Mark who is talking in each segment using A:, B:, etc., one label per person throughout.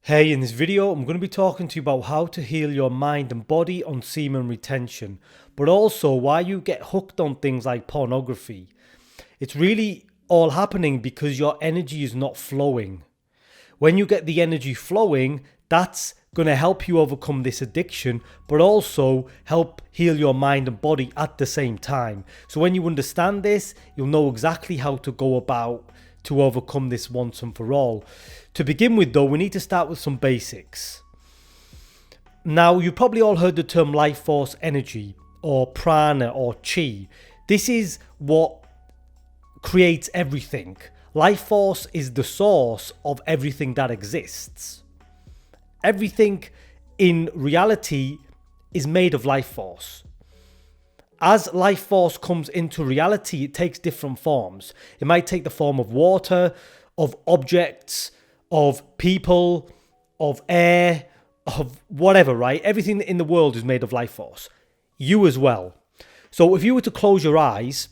A: Hey, in this video, I'm going to be talking to you about how to heal your mind and body on semen retention, but also why you get hooked on things like pornography. It's really all happening because your energy is not flowing. When you get the energy flowing, that's going to help you overcome this addiction, but also help heal your mind and body at the same time. So when you understand this, you'll know exactly how to go about to overcome this once and for all. To begin with though, we need to start with some basics. Now, you've probably all heard the term life force energy or prana or chi. This is what creates everything. Life force is the source of everything that exists. Everything in reality is made of life force. As life force comes into reality, it takes different forms. It might take the form of water, of objects, of people, of air, of whatever, right? Everything in the world is made of life force. You as well. So if you were to close your eyes,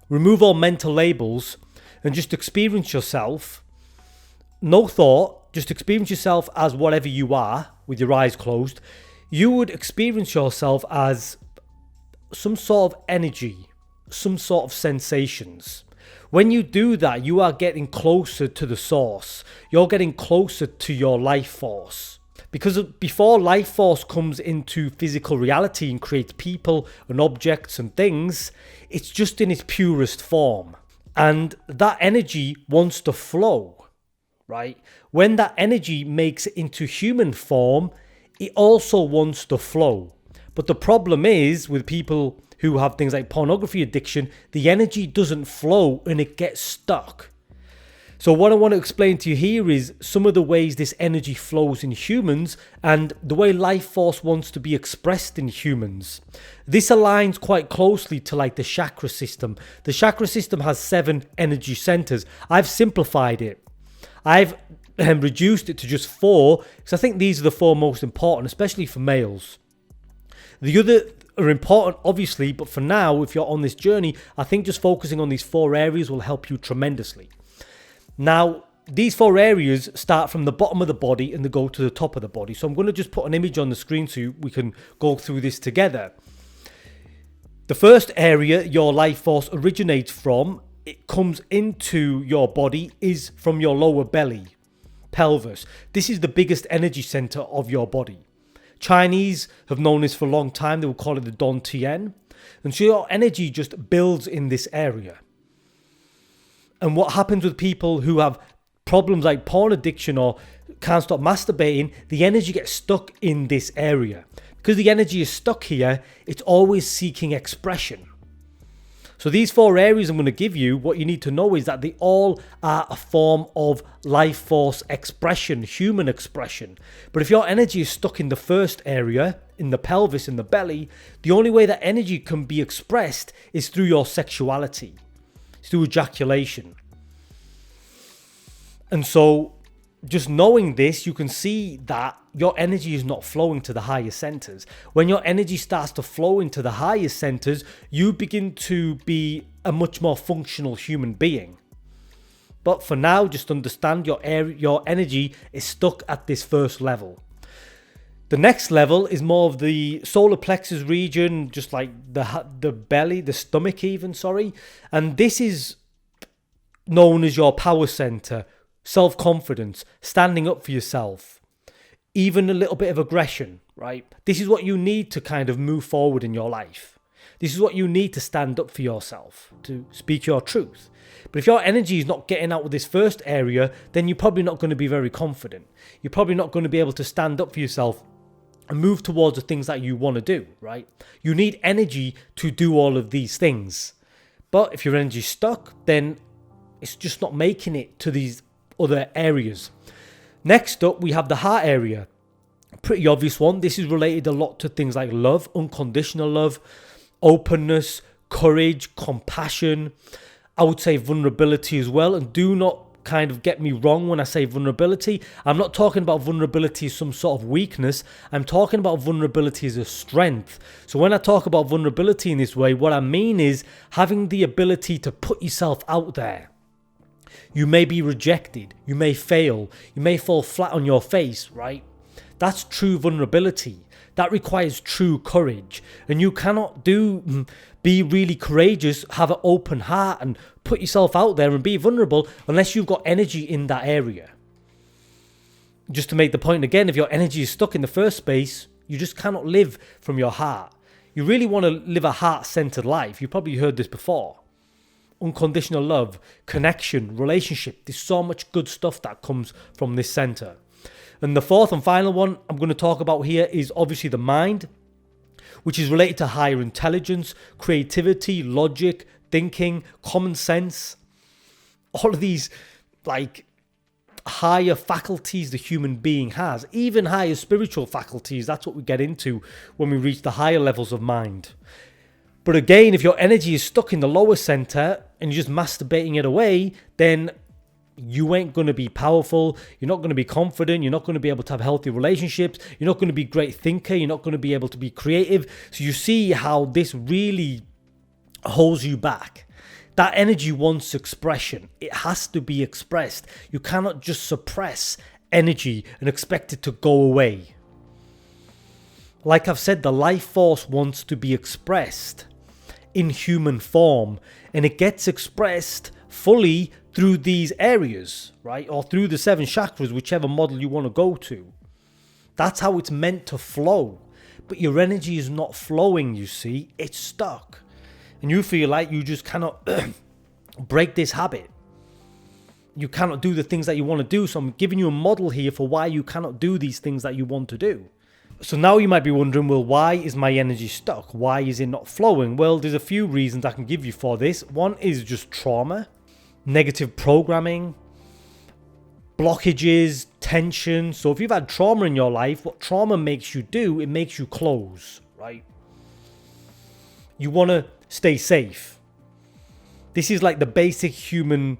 A: remove all mental labels, and just experience yourself, no thought, just experience yourself as whatever you are with your eyes closed, you would experience yourself as some sort of energy, some sort of sensations. When you do that, you are getting closer to the source. You're getting closer to your life force. Because before life force comes into physical reality and creates people and objects and things, it's just in its purest form. And that energy wants to flow, right? When that energy makes it into human form, it also wants to flow. But the problem is with people who have things like pornography addiction, the energy doesn't flow and it gets stuck. So what I want to explain to you here is some of the ways this energy flows in humans and the way life force wants to be expressed in humans. This aligns quite closely to like the chakra system. The chakra system has 7 energy centers. I've simplified it. I've reduced it to just 4 because I think these are the 4 most important, especially for males. The other are important, obviously, but for now, if you're on this journey, I think just focusing on these 4 areas will help you tremendously. Now, these 4 areas start from the bottom of the body and they go to the top of the body. So I'm going to just put an image on the screen so we can go through this together. The first area your life force originates from, it comes into your body, is from your lower belly, pelvis. This is the biggest energy center of your body. Chinese have known this for a long time. They will call it the Dantian. And so your energy just builds in this area. And what happens with people who have problems like porn addiction or can't stop masturbating, the energy gets stuck in this area. Because the energy is stuck here, it's always seeking expression. So these 4 areas I'm going to give you, what you need to know is that they all are a form of life force expression, human expression. But if your energy is stuck in the first area, in the pelvis, in the belly, the only way that energy can be expressed is through your sexuality. It's through ejaculation. And so just knowing this, you can see that your energy is not flowing to the higher centers. When your energy starts to flow into the higher centers, you begin to be a much more functional human being. But for now, just understand your energy is stuck at this first level. The next level is more of the solar plexus region, just like the belly, the stomach even, And this is known as your power center, self-confidence, standing up for yourself, even a little bit of aggression, right? This is what you need to kind of move forward in your life. This is what you need to stand up for yourself, to speak your truth. But if your energy is not getting out with this first area, then you're probably not going to be very confident. You're probably not going to be able to stand up for yourself and move towards the things that you want to do, right? You need energy to do all of these things. But if your energy is stuck, then it's just not making it to these other areas. Next up, we have the heart area. Pretty obvious one. This is related a lot to things like love, unconditional love, openness, courage, compassion. I would say vulnerability as well. And do not kind of get me wrong when I say vulnerability. I'm not talking about vulnerability as some sort of weakness. I'm talking about vulnerability as a strength. So when I talk about vulnerability in this way, what I mean is having the ability to put yourself out there. You may be rejected, you may fail, you may fall flat on your face, right? That's true vulnerability. That requires true courage. And you cannot be really courageous, have an open heart and put yourself out there and be vulnerable unless you've got energy in that area. Just to make the point again, if your energy is stuck in the first space, you just cannot live from your heart. You really want to live a heart-centered life. You've probably heard this before. Unconditional love, connection, relationship. There's so much good stuff that comes from this center. And the fourth and final one I'm going to talk about here is obviously the mind, which is related to higher intelligence, creativity, logic, thinking, common sense. All of these higher faculties the human being has, even higher spiritual faculties. That's what we get into when we reach the higher levels of mind. But again, if your energy is stuck in the lower center and you're just masturbating it away, then you ain't going to be powerful. You're not going to be confident. You're not going to be able to have healthy relationships. You're not going to be a great thinker. You're not going to be able to be creative. So you see how this really holds you back. That energy wants expression. It has to be expressed. You cannot just suppress energy and expect it to go away. Like I've said, the life force wants to be expressed in human form, and it gets expressed fully through these areas, right? Or through the 7 chakras, whichever model you want to go to. That's how it's meant to flow. But your energy is not flowing, you see. It's stuck. And you feel like you just cannot break this habit. You cannot do the things that you want to do. So I'm giving you a model here for why you cannot do these things that you want to do. So now you might be wondering, well, why is my energy stuck? Why is it not flowing? Well, there's a few reasons I can give you for this. One is just trauma, negative programming, blockages, tension. So if you've had trauma in your life, what trauma makes you do, it makes you close, right? You want to stay safe. This is like the basic human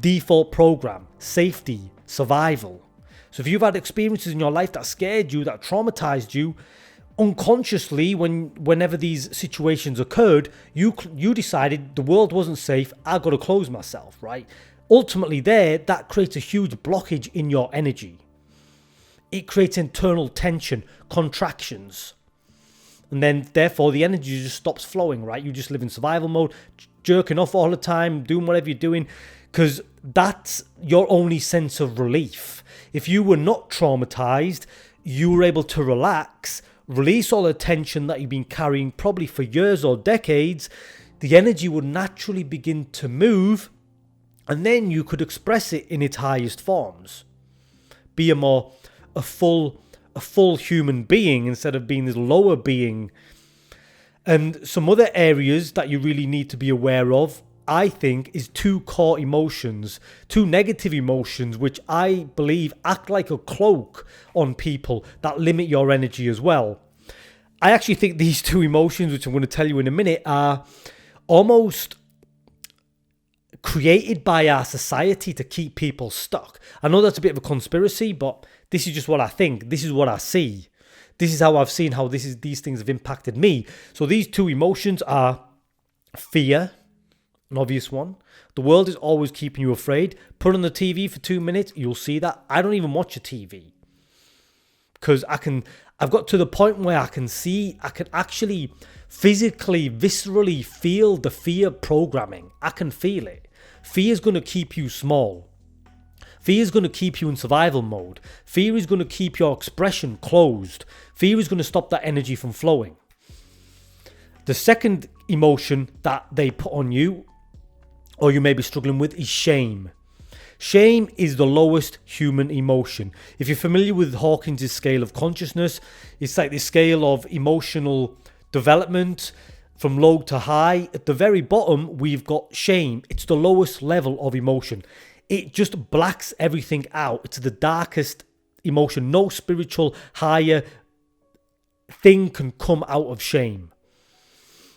A: default program: safety, survival. So if you've had experiences in your life that scared you, that traumatized you, unconsciously, whenever these situations occurred, you decided the world wasn't safe, I got to close myself, right? Ultimately that creates a huge blockage in your energy. It creates internal tension, contractions. And then therefore the energy just stops flowing, right? You just live in survival mode, jerking off all the time, doing whatever you're doing, because that's your only sense of relief. If you were not traumatized, you were able to relax, release all the tension that you've been carrying probably for years or decades. The energy would naturally begin to move, and then you could express it in its highest forms. Be a full human being instead of being this lower being. And some other areas that you really need to be aware of, I think, is 2 core emotions, 2 negative emotions, which I believe act like a cloak on people that limit your energy as well. I actually think these 2 emotions, which I'm going to tell you in a minute, are almost created by our society to keep people stuck. I know that's a bit of a conspiracy, but this is just what I think. This is what I see. This is how I've seen how these things have impacted me. So these 2 emotions are fear, an obvious one. The world is always keeping you afraid. Put on the TV for 2 minutes, you'll see that. I don't even watch a TV because I've got to the point where I can actually physically, viscerally feel the fear programming. I can feel it. Fear is going to keep you small. Fear is going to keep you in survival mode. Fear is going to keep your expression closed. Fear is going to stop that energy from flowing. The second emotion that they put on you, or you may be struggling with, is shame. Shame is the lowest human emotion. If you're familiar with Hawkins' scale of consciousness, it's like the scale of emotional development from low to high. At the very bottom, we've got shame. It's the lowest level of emotion. It just blacks everything out. It's the darkest emotion. No spiritual higher thing can come out of shame.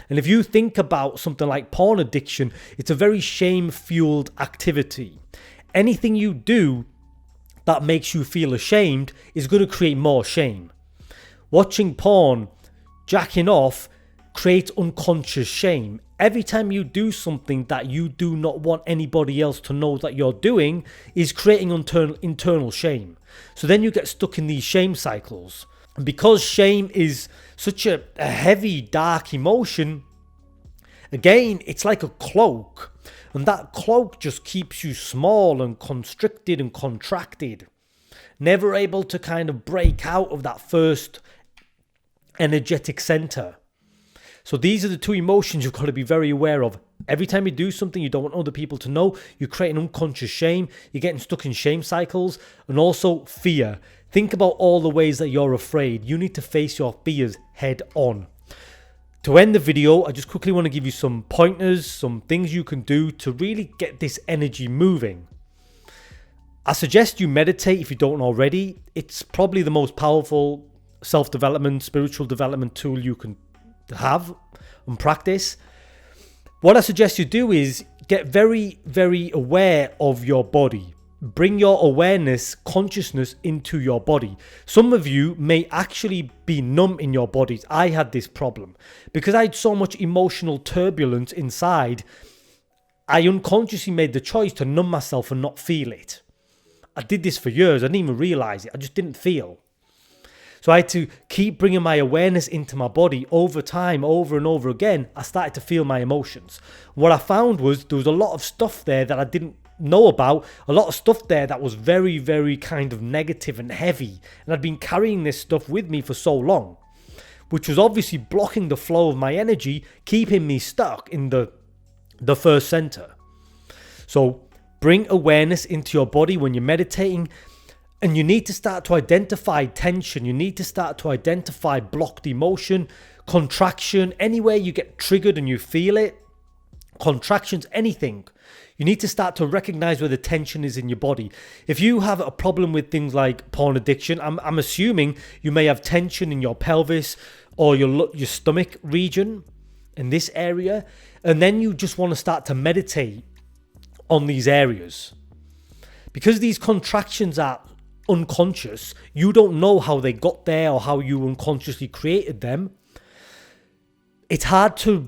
A: And if you think about something like porn addiction, it's a very shame-fueled activity. Anything you do that makes you feel ashamed is going to create more shame. Watching porn, jacking off, creates unconscious shame. Every time you do something that you do not want anybody else to know that you're doing is creating internal shame. So then you get stuck in these shame cycles. And because shame is such a heavy, dark emotion, again, it's like a cloak. And that cloak just keeps you small and constricted and contracted. Never able to kind of break out of that first energetic center. So these are the two emotions you've got to be very aware of. Every time you do something you don't want other people to know, you create an unconscious shame. You're getting stuck in shame cycles. And also fear. Think about all the ways that you're afraid. You need to face your fears head on. To end the video, I just quickly want to give you some pointers, some things you can do to really get this energy moving. I suggest you meditate if you don't already. It's probably the most powerful self-development, spiritual development tool you can have and practice. What I suggest you do is get very, very aware of your body. Bring your awareness, consciousness into your body. Some of you may actually be numb in your bodies. I had this problem because I had so much emotional turbulence inside. I unconsciously made the choice to numb myself and not feel it. I did this for years. I didn't even realize it. I just didn't feel. So I had to keep bringing my awareness into my body over time, over and over again. I started to feel my emotions. What I found was there was a lot of stuff there that I didn't know about. A lot of stuff there that was very, very kind of negative and heavy. And I'd been carrying this stuff with me for so long, which was obviously blocking the flow of my energy, keeping me stuck in the first center. So bring awareness into your body when you're meditating. And you need to start to identify tension. You need to start to identify blocked emotion, contraction, anywhere you get triggered and you feel it, contractions, anything. You need to start to recognize where the tension is in your body. If you have a problem with things like porn addiction, I'm assuming you may have tension in your pelvis or your stomach region in this area. And then you just want to start to meditate on these areas. Because these contractions are unconscious, you don't know how they got there or how you unconsciously created them. It's hard to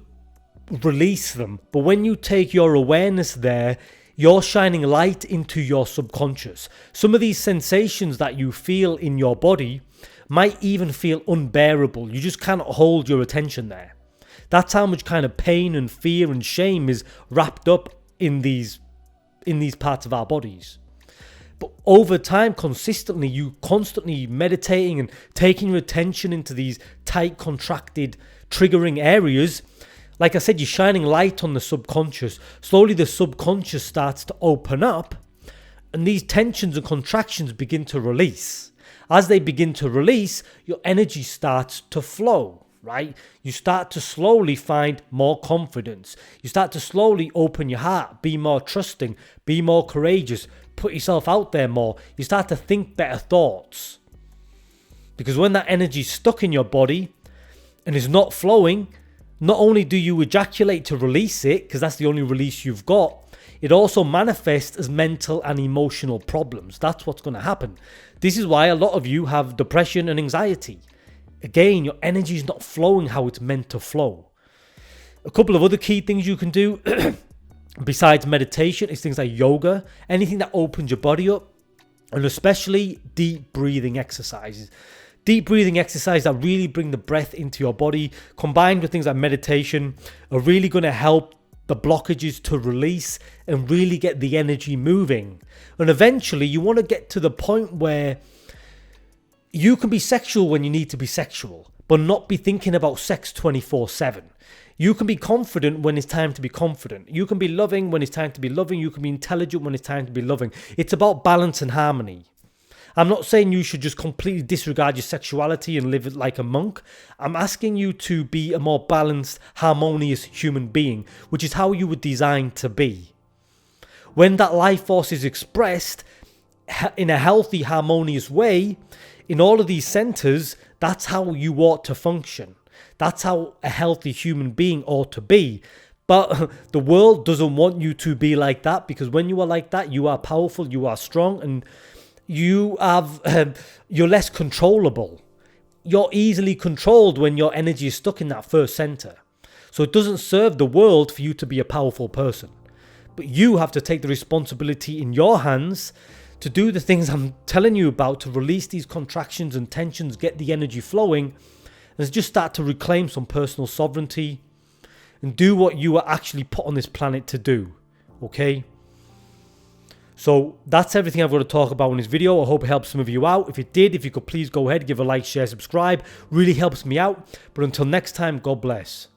A: release them, but when you take your awareness there, you're shining light into your subconscious. Some of these sensations that you feel in your body might even feel unbearable. You just cannot hold your attention there. That's how much kind of pain and fear and shame is wrapped up in these parts of our bodies. But over time, consistently, you constantly meditating and taking your attention into these tight, contracted, triggering areas. Like I said, you're shining light on the subconscious. Slowly, the subconscious starts to open up and these tensions and contractions begin to release. As they begin to release, your energy starts to flow, right? You start to slowly find more confidence. You start to slowly open your heart, be more trusting, be more courageous, put yourself out there more. You start to think better thoughts. Because when that energy is stuck in your body and is not flowing, not only do you ejaculate to release it, because that's the only release you've got, it also manifests as mental and emotional problems. That's what's going to happen. This is why a lot of you have depression and anxiety. Again, your energy is not flowing how it's meant to flow. A couple of other key things you can do besides meditation is things like yoga, anything that opens your body up, and especially deep breathing exercises. Deep breathing exercises that really bring the breath into your body, combined with things like meditation, are really going to help the blockages to release and really get the energy moving. And eventually you want to get to the point where you can be sexual when you need to be sexual, but not be thinking about sex 24/7. You can be confident when it's time to be confident. You can be loving when it's time to be loving. You can be intelligent when it's time to be loving. It's about balance and harmony. I'm not saying you should just completely disregard your sexuality and live like a monk. I'm asking you to be a more balanced, harmonious human being, which is how you were designed to be. When that life force is expressed in a healthy, harmonious way, in all of these centers, that's how you ought to function. That's how a healthy human being ought to be. But the world doesn't want you to be like that, because when you are like that, you are powerful, you are strong, and you're less controllable. you're easily controlled when your energy is stuck in that first center. So it doesn't serve the world for you to be a powerful person. But you have to take the responsibility in your hands to do the things I'm telling you about, to release these contractions and tensions, get the energy flowing, and just start to reclaim some personal sovereignty and do what you were actually put on this planet to do. Okay? So that's everything I've got to talk about in this video. I hope it helps some of you out. If it did, if you could please go ahead, give a like, share, subscribe. Really helps me out. But until next time, God bless.